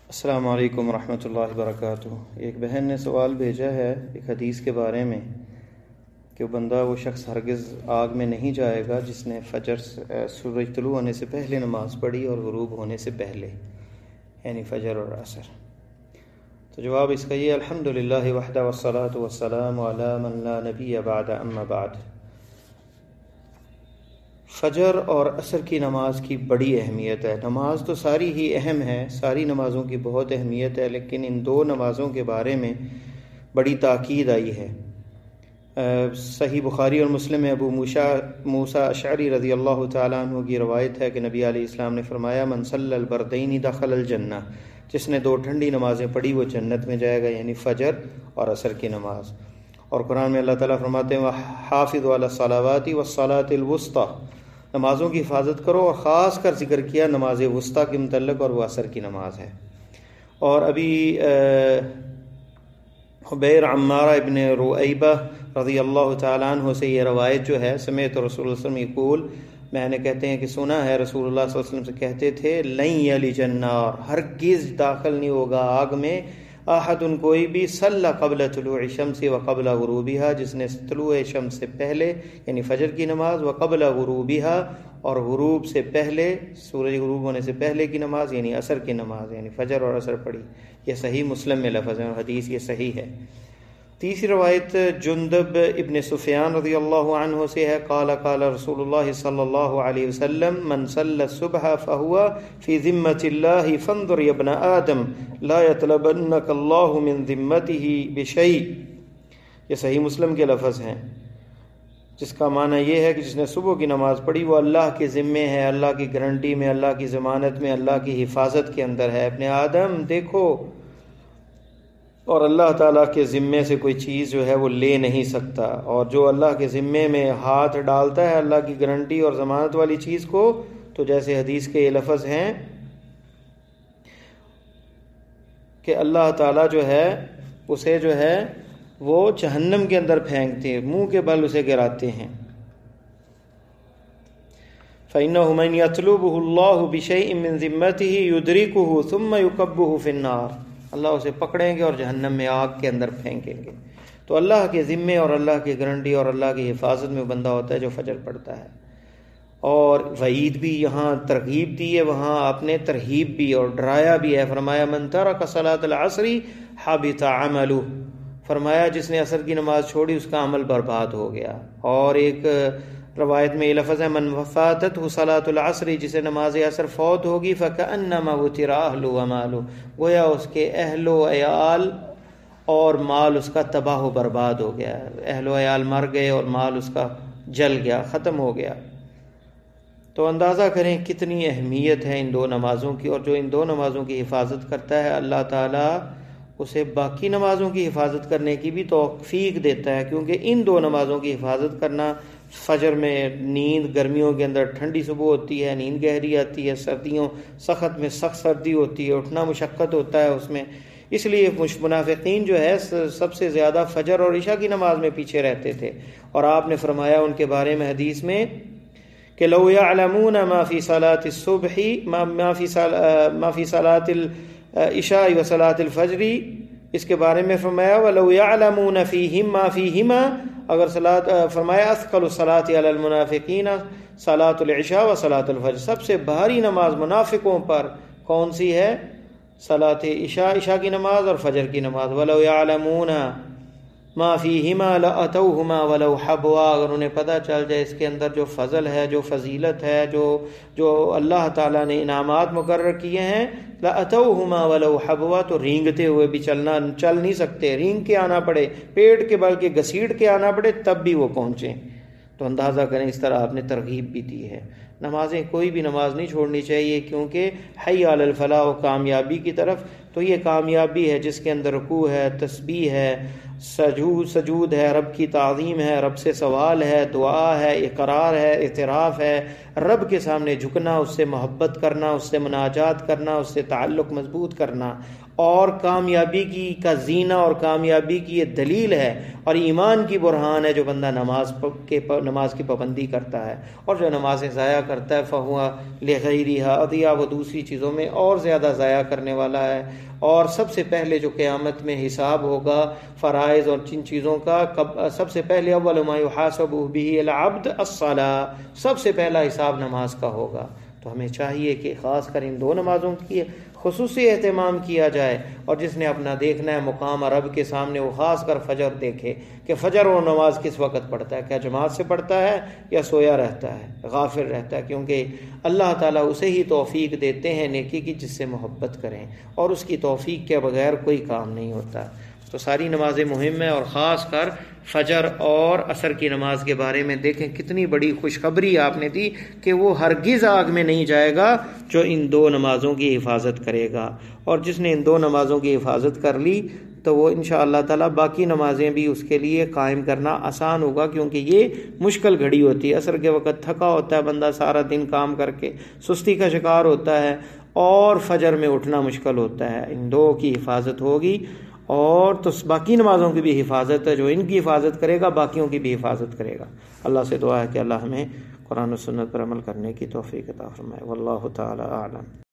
السلام علیکم ورحمۃ اللہ وبرکاتہ۔ ایک بہن نے سوال بھیجا ہے ایک حدیث کے بارے میں کہ وہ شخص ہرگز آگ میں نہیں جائے گا جس نے سورج طلوع ہونے سے پہلے نماز پڑھی اور غروب ہونے سے پہلے، یعنی فجر اور عصر۔ تو جواب اس کا یہ، الحمدللہ وحدہ والصلاۃ والسلام علی من لا نبی بعد اما بعد۔ فجر اور عصر کی نماز کی بڑی اہمیت ہے۔ نماز تو ساری ہی اہم ہے، ساری نمازوں کی بہت اہمیت ہے، لیکن ان دو نمازوں کے بارے میں بڑی تاکید آئی ہے۔ صحیح بخاری اور مسلم میں ابو موسیٰ اشعری رضی اللہ تعالیٰ عنہ کی روایت ہے کہ نبی علیہ السلام نے فرمایا، من صلی البردین دخل الجنہ، جس نے دو ٹھنڈی نمازیں پڑھی وہ جنت میں جائے گا، یعنی فجر اور عصر کی نماز۔ اور قرآن میں اللہ تعالیٰ فرماتے ہیں وَحَافِظُوا عَلَى الصَّلَوَاتِ وَالصَّلَاةِ الْوُسْطَىٰ، نمازوں کی حفاظت کرو، اور خاص کر ذکر کیا نماز وسطیٰ کے متعلق، اور وہ عصر کی نماز ہے۔ اور ابھی حبیر عمارہ ابن رؤیبہ رضی اللہ تعالیٰ عنہ سے یہ روایت جو ہے، سمعت رسول اللہ صلی اللہ علیہ وسلم یقول، میں نے کہتے ہیں کہ سنا ہے رسول اللہ صلی اللہ علیہ وسلم سے کہتے تھے، لن یلج النار، ہرگز داخل نہیں ہوگا آگ میں، احد کوئی بھی، صلی قبل طلوع الشمس و قبل غروبها، جس نے طلوع شمس سے پہلے یعنی فجر کی نماز، و قبل غروبها، اور غروب سے پہلے، سورج غروب ہونے سے پہلے کی نماز یعنی عصر کی نماز، یعنی فجر اور عصر پڑھی۔ یہ صحیح مسلم میں لفظ ہے اور حدیث یہ صحیح ہے۔ تیسری روایت جندب ابن سفیان رضی اللہ عنہ سے ہے، قال قال رسول اللہ صلی اللہ علیہ وسلم، من صلی الصبح فہو فی ذمۃ اللہ فانظر یا ابن آدم لا یطلبنک اللہ من ذمتہ بشیء۔ یہ صحیح مسلم کے لفظ ہیں، جس کا معنی یہ ہے کہ جس نے صبح کی نماز پڑھی وہ اللہ کے ذمے ہے، اللہ کی گارنٹی میں، اللہ کی ضمانت میں، اللہ کی حفاظت کے اندر ہے۔ ابن آدم دیکھو، اور اللہ تعالیٰ کے ذمے سے کوئی چیز جو ہے وہ لے نہیں سکتا، اور جو اللہ کے ذمے میں ہاتھ ڈالتا ہے اللہ کی گارنٹی اور ضمانت والی چیز کو، تو جیسے حدیث کے یہ لفظ ہیں کہ اللہ تعالیٰ جو ہے اسے جو ہے وہ جہنم کے اندر پھینکتے ہیں، منہ کے بل اسے گراتے ہیں۔ فَإِنَّهُ مَنْ يَطْلُبُهُ اللَّهُ بِشَيْءٍ مِّن ذِمَّتِهِ يُدْرِكُهُ ثُمَّ يُكَبُّهُ فِي النَّارِ، اللہ اسے پکڑیں گے اور جہنم میں آگ کے اندر پھینکیں گے۔ تو اللہ کے ذمے اور اللہ کی گارنٹی اور اللہ کی حفاظت میں بندہ ہوتا ہے جو فجر پڑھتا ہے۔ اور وعید بھی، یہاں ترغیب دی ہے، وہاں آپ نے ترہیب بھی اور ڈرایا بھی ہے، فرمایا من ترک صلاۃ العصر حبط عملہ، فرمایا جس نے عصر کی نماز چھوڑی اس کا عمل برباد ہو گیا۔ اور ایک روایت میں یہ لفظ ہے من فاتتہ صلاۃ العصر، جسے نماز عصر فوت ہوگی فکأنما وتر اہلہ ومالہ، گویا اس کے اہل و عیال اور مال اس کا تباہ و برباد ہو گیا، اہل و عیال مر گئے اور مال اس کا جل گیا، ختم ہو گیا۔ تو اندازہ کریں کتنی اہمیت ہے ان دو نمازوں کی، اور جو ان دو نمازوں کی حفاظت کرتا ہے اللہ تعالیٰ اسے باقی نمازوں کی حفاظت کرنے کی بھی توفیق دیتا ہے، کیونکہ ان دو نمازوں کی حفاظت کرنا، فجر میں نیند، گرمیوں کے اندر ٹھنڈی صبح ہوتی ہے، نیند گہری آتی ہے، سردیوں سخت میں سخت سردی ہوتی ہے، اٹھنا مشقت ہوتا ہے اس میں، اس لیے منافقین جو ہے سب سے زیادہ فجر اور عشاء کی نماز میں پیچھے رہتے تھے۔ اور آپ نے فرمایا ان کے بارے میں حدیث میں کہ لو یعلمون ما فی صلاۃ الصبح ما فی صلاۃ العشاء و صلاۃ الفجر، اس کے بارے میں فرمایا وَلَوْ يَعْلَمُونَ فِيهِمْ مَا فِيهِمَا، اگر فرمایا اثقل الصلاۃ علی المنافقین صلاۃ العشاء و صلاۃ الفجر، سب سے بھاری نماز منافقوں پر کون سی ہے؟ صلاۃ عشاء کی نماز اور فجر کی نماز۔ وَلَوْ يَعْلَمُونَ مَا فِيهِمَا لَأَتَوْهُمَا وَلَوْ حَبْوَا، اگر انہیں پتہ چل جائے اس کے اندر جو فضل ہے، جو فضیلت ہے، جو اللہ تعالیٰ نے انعامات مقرر کیے ہیں، لَأَتَوْهُمَا وَلَوْ حَبْوَا، تو رینگتے ہوئے بھی چل نہیں سکتے، رینگ کے آنا پڑے، پیٹ کے بل کے گھسیٹ کے آنا پڑے تب بھی وہ پہنچیں۔ تو اندازہ کریں اس طرح آپ نے ترغیب بھی دی ہے۔ نمازیں کوئی بھی نماز نہیں چھوڑنی چاہیے، کیونکہ حی علی الفلاح و کامیابی کی طرف تو یہ کامیابی ہے جس کے اندر رکوع ہے، تسبیح ہے، سجود ہے، رب کی تعظیم ہے، رب سے سوال ہے، دعا ہے، اقرار ہے، اعتراف ہے، رب کے سامنے جھکنا، اس سے محبت کرنا، اس سے مناجات کرنا، اس سے تعلق مضبوط کرنا، اور کامیابی کا زینہ اور کامیابی کی یہ دلیل ہے اور ایمان کی برہان ہے جو بندہ نماز کی پابندی کرتا ہے، اور جو نمازیں ضائع کرتا ہے فہو لغیرہا اضیع، وہ دوسری چیزوں میں اور زیادہ ضائع کرنے والا ہے۔ اور سب سے پہلے جو قیامت میں حساب ہوگا فرائض اور جن چیزوں کا، سب سے پہلے اول ما یحاسب به العبد الصلاۃ، سب سے پہلا حساب نماز کا ہوگا۔ تو ہمیں چاہیے کہ خاص کر ان دو نمازوں کی خصوصی اہتمام کیا جائے، اور جس نے اپنا دیکھنا ہے مقام رب کے سامنے وہ خاص کر فجر دیکھے کہ فجر و نماز کس وقت پڑھتا ہے، کیا جماعت سے پڑھتا ہے یا سویا رہتا ہے، غافل رہتا ہے، کیونکہ اللہ تعالیٰ اسے ہی توفیق دیتے ہیں نیکی کی جس سے محبت کریں، اور اس کی توفیق کے بغیر کوئی کام نہیں ہوتا۔ تو ساری نمازیں مہم ہیں، اور خاص کر فجر اور عصر کی نماز کے بارے میں دیکھیں کتنی بڑی خوشخبری آپ نے دی کہ وہ ہرگز آگ میں نہیں جائے گا جو ان دو نمازوں کی حفاظت کرے گا، اور جس نے ان دو نمازوں کی حفاظت کر لی تو وہ انشاءاللہ تعالیٰ باقی نمازیں بھی اس کے لیے قائم کرنا آسان ہوگا، کیونکہ یہ مشکل گھڑی ہوتی ہے۔ عصر کے وقت تھکا ہوتا ہے بندہ، سارا دن کام کر کے سستی کا شکار ہوتا ہے، اور فجر میں اٹھنا مشکل ہوتا ہے۔ ان دو کی حفاظت ہوگی، اور تو باقی نمازوں کی بھی حفاظت ہے، جو ان کی حفاظت کرے گا باقیوں کی بھی حفاظت کرے گا۔ اللہ سے دعا ہے کہ اللہ ہمیں قرآن و سنت پر عمل کرنے کی توفیق عطا فرمائے۔ واللہ تعالی اعلم۔